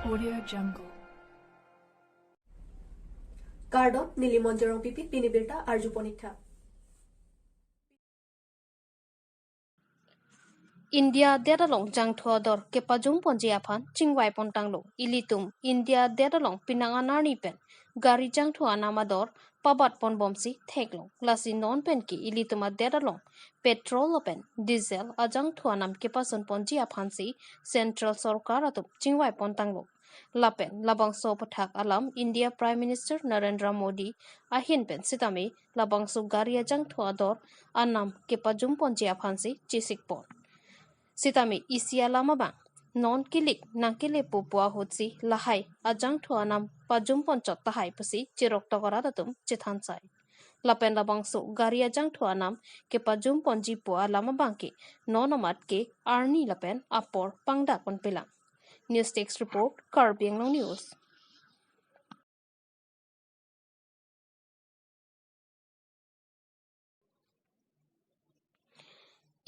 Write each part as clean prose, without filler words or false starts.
Audio Jungle. Cardo, Nilimonjerong Pipi, Pinibirta, Arjuponita. India deralong jang thuador ke pajum ponji aphan chingwai pontanglo ilitum India deralong pinanganarni pen gari jang thua namador pabat pon bomsi theklo lasi non pen ki ilituma deralong petrol pen diesel ajang thua nam ke pason ponji aphan si central sarkar atup chingwai pontanglo lapen labang so pathak alam India Prime Minister Narendra Modi ahin pen sitami labang so gari ajang thuador anam ke pajum ponji aphan si chisik pon Sitami isia lama bang non kilik nang kile pupua hutsi lahai ajang thuanam pajum ponchot tahai pusi chirok tokara datum chithansai lapen labang su gari ajang thuanam ke pajum ponji pua lama bangki nonomat ke arni lapen apor pangda kon pilang news text report Karbiang News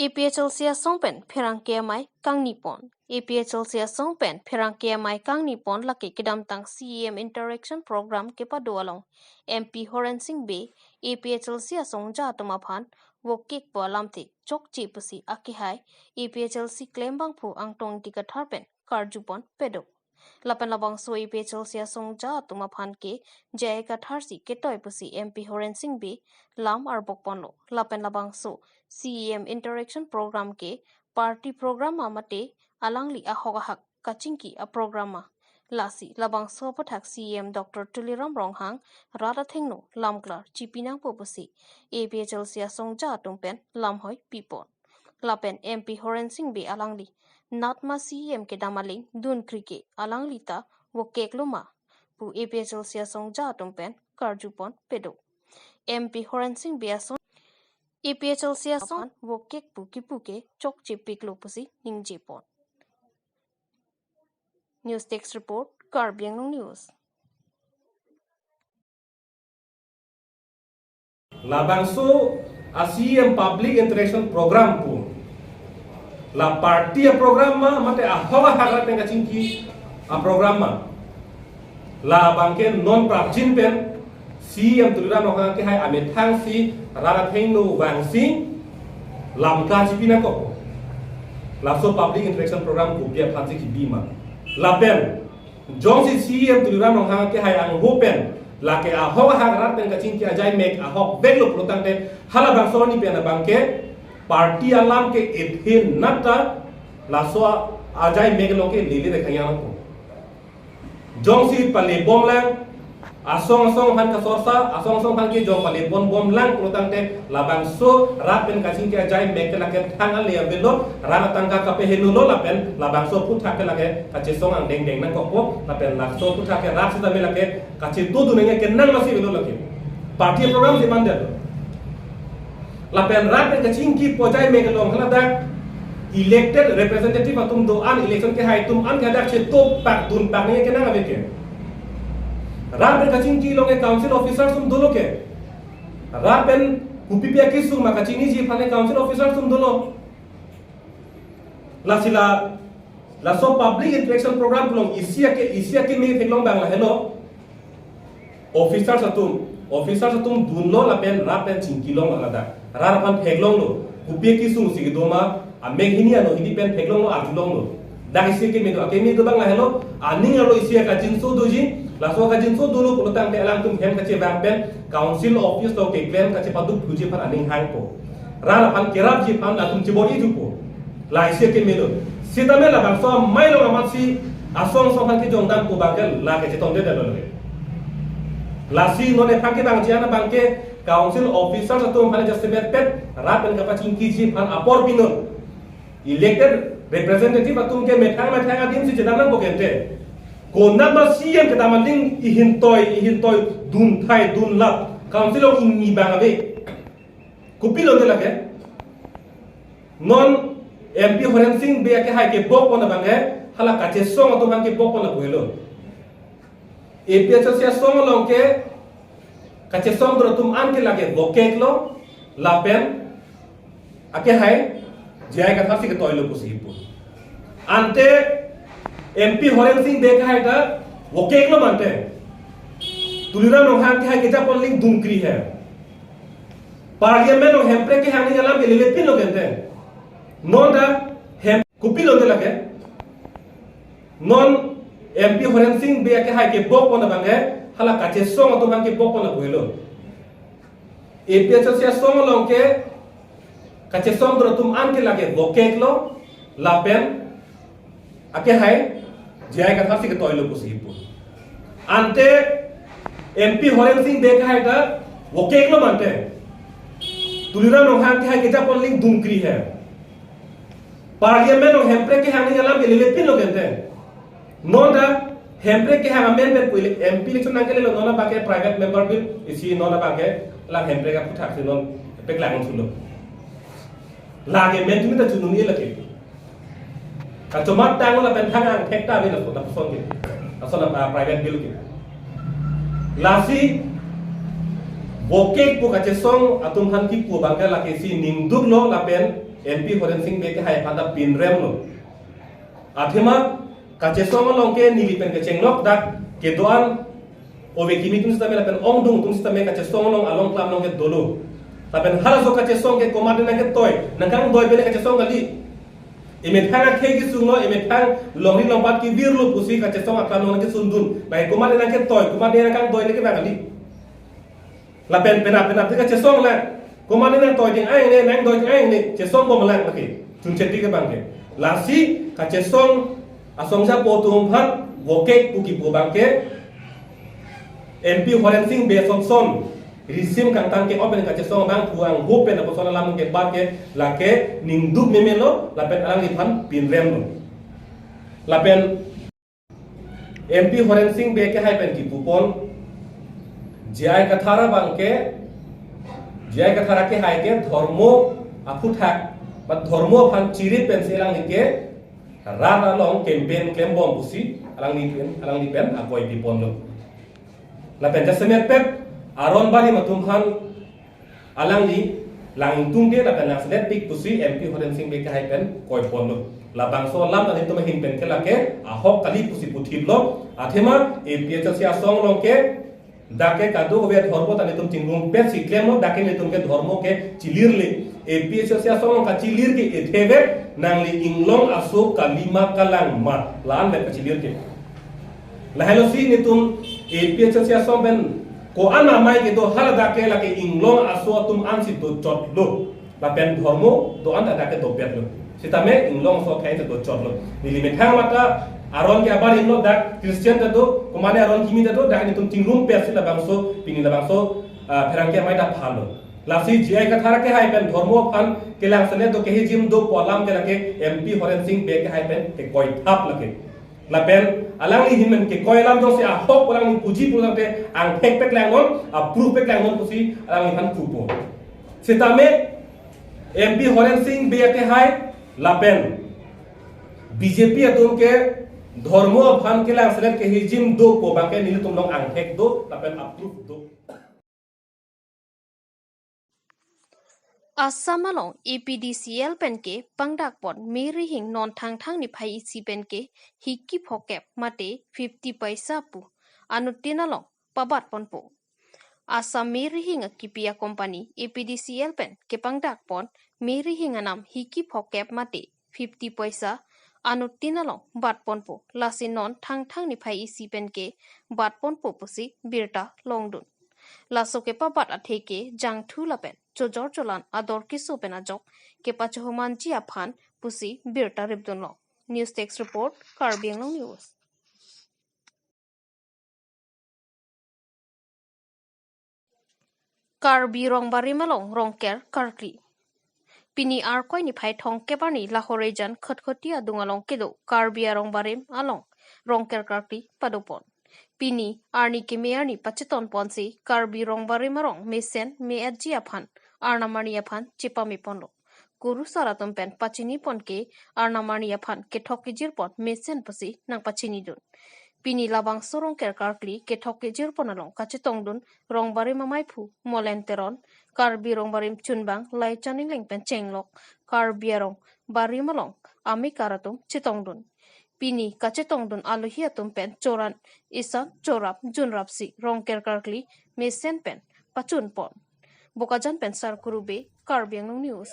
EPHL sia songpen pherang KMI kang nipon EPHL sia songpen pherang KMI kang nipon laki kidam tang CEM interaction program ke padualong MP Horen Singh Be EPHL sia songja tuma phan wokik po lamthi chokchi pusi akihai EPHL si klembang phu angtong tika tharpen karjupon pedo lapan labang so EPHL sia songja tuma phan ke jay ka tharsi ke toy pusi MP Horen Singh Be lam arbok ponlo lapan labang so CEM interaction program ke party program amate alangli ahogahak kachingki a programa lasi labang so pathak CEM Dr. Tuliram Ronghang rara thengno lamklar chipinang popusi APHL sia songja tumpen lamhoi pipon lapen MP Horen Singh Be alangli natma CEM ke damaling dun krike alangli ta wokekluma pu APHL sia songja tumpen karjupon pedo MP Horen Singh Be EPHL sia song wokek puki chok chipik lopusi ningjepon News text report Karbiang News Labangso ASEAN Public Interaction Program po la party a program ma mate a hawa hagrat nga chingki a program ma la bangke non prapjin pen CEM Tuliram Ronghang ke hai amit thang si rara thengno wangsing lamka chipina ko la so public interaction program ko bia phansi ki bima la pen jong si CEM Tuliram Ronghang ke hai ang hopen la ke a hawa hagrat pen ka chingki ajai mek a hok beglo protang te hala bang so ni pen bangke party alam ke ethin nata la so ajai mek lo ke lele rekhaya ko jong si pale bom lang asong han ka sosa asong han ki jong pale bom lang protang te labang so rapen ka sing ke jai mek la ke thang ale belo rana tangka ka pe henulo lapen labang so putha ke la ke ka che song ang deng nang ko ko lapen la so putha ke rak sa me la ke ka che tu du nge ke nang masi belo la ke party program di mande lapen rapen ka sing ki po jai mek long hala da elected representative atum do an election ke hai tum an ga da che to pak dun pak nge ke nang ave ke rapen kaching ki longe council officers sum dolo ke rapen kupipia ki sum ma kachini ji phane council officers sum dolo la sila la so public interaction program long isia ke me thelong bang la hello officers atum dunlo lapen rapen chingki long alada rar pan pheglong lo kupipia ki sum sig doma a meghini ano hidi pen pheglong lo arjulong lo da isia ke me do bang la hello aning alo isia ka jinso doji laso ka jinso dulu ko tang te alang tum hem ka che bang pen council office to ke claim ka che padu phuje pan aning hang ko rala pan kerap ji pan atum che bori ju ko la ise ke melo sidame la bang so mai lo amasi asong so pan ke jong dam ko bangal la ke che tong de lo la si no ne phake bang jiana bang ke council officer to pan just bet pet rapen ka paching ki ji pan apor pinon elected representative atum ke methang adim si jedam ko kente ko nama CEM ke tamaling ihintoi dun thai dun lap council of ingi bangabe kupilo de lake non MP Horen Singh Be ke hai ke bok pona bange hala ka che song to ban ke bok pona boilo APHL sia song long ke ka che song do tum an ke lage bokeklo lapen ake hai jai ka thasi ke toilo pusi pu ante MP Horen Singh beka hai ta wo kek lo mante tulira no han ke hai ke ja polling dumkri hai parliament no hempre ke hani jala belile pin lo gente non da hem kupi lo de lage non MP Horen Singh beka hai ke bok pon bange hala kache song to han ke bok pon boilo APHL sia song long ke kache song do tum an ke lage wo kek lo lapen ake hai jai ka thasi ke toilo pusipu ante MP Horen Singh beka hai ta wo kek lo mante tulira no han ke hai ke ja polling dumkri hai parliament no hempre ke hani jala belile pin lo gente non da hempre ke ha amendment puile MP election nangke lo nona bake private member bill isi nona bake la hempre ka puthak se non pek lang sulo lage men tumi ta chununi lake ka chomat tang la pen thangang thekta be la sota son ge asona private bill ke lasi boke pu ka chesong atum han ki pu bangka la ke si ningduk lo la pen MP Horen Singh be ke hai pada pin rem lo athema ka chesong lo ke nili pen ke chengnok dak ke doan obe kimi tum sta me la pen ong dung tum sta me ka chesong lo along klam lo ke dolo la pen hala so ka chesong ke komade na ke toy nangkang doi be ka chesong gali imet hanga khegi sungno imet hang longri lompat ki virlo pusi ka chesong aklan no ke sundun bai komade na ke toy komade na kang doi le ke bangali la pen pena ka chesong la komade na toy ding ai ne nang doi ai ne chesong bom lang ke chun cheti ke bangke la si ka chesong asong sa po tum phat woke puki po bangke MP Horen Singh be son risim kang tang ke open ka chesong bang puang hopen na posona lam ke bar ke la ke ningduk memelo la pen alang lipan pin rem no la pen MP Horen Singh be ke hai pen ki pupon jai kathara bang ke jai kathara ke hai ke dharmo aputhak ba dharmo phan chiri pen se lang ke rana long campaign claim bom pusi alang ni pen akoi pipon lo la pen jasemet pep aron bari matum khan alang ni lang tung de la pen aslet pik pusi MP Horen Singh be ke hai pen koi pon lo la bang so lam ta to hin pen ke la ke ahok kali pusi puthib lo athema APHL sia song long ke dake kadu hobe dharmo ta tum tingung pe si claim lo dake ni tum ke dharmo ke chilir le APHL sia song ka chilir ke ethebe nang li inglong asuk kalima kalang ma lan le ka chilir ke la hello si ni tum APHL sia song ben ko ana mai ke do hala dake la ke inglong aso tum an si do chot lo la pen dharmo do an dake do pet lo sitame inglong so khai do chot lo nili me thang mata aron ke abar inlo dak Christian ta do komane aron kimi ta do dak ni tum tinglum pe si la bangso pini la bangso pherang ke mai da phalo lasi jai ka thara ke hai pen dharmo phan ke lang sane do ke jim do kolam ke la ke MP Horen Singh be ke hai pen ke koi thap la ke la pen alang ni himen ke koilam do se a hok alang ni puji pulang te ang pek pek lang on a proof pek lang on pusi alang ni han pupo sitame MP Horen Singh be ke hai la pen BJP atum ke dharmo phan ke lang selek ke hijim do ko bangke nil tum long ang hek do la pen approve do Assam along APDCL pen ke pangdak pon meri hing non thang ni phai isi pen ke hiki phokep mate 50 paisa pu anutin along pabat pon po Assam meri hing kipia company APDCL pen ke pangdak pon meri hing anam hiki phokep mate 50 paisa anutin along bat pon po lasin non thang ni phai isi pen ke bat pon po pusi birta longdun lasoke pabat atheke jang thu lapen chojor cholan ador kisu pena jok ke pachoman ji aphan pusi birta ribdon lo news text report Karbi Anglong News Karbi rongbari malong rongker karkri pini ar koi ni phai thong ke bani lahore jan khotkhoti adungalong kedo Karbi rongbarim along rongker karkri padopon pini arni ke mearni pacheton ponsi Karbi rongbari marong mesen me adji aphan arnamani aphan chipami ponlo guru saratum pen pachini ponke arnamani aphan ke thokijir pon mesen pasi nang pachini dun pini labang sorong ker karkli ke thokijir ponalong kachetong dun rongbari mamai phu molenteron Karbi rongbarim chunbang lai chaning leng pen chenglok Karbi arong bari malong ami karatum chitong dun pini kachetong dun aluhia tum pen choran isan chorap junrap si rongker karkli mesen pen pachun pon bokajan pen sar kurube karbiang news.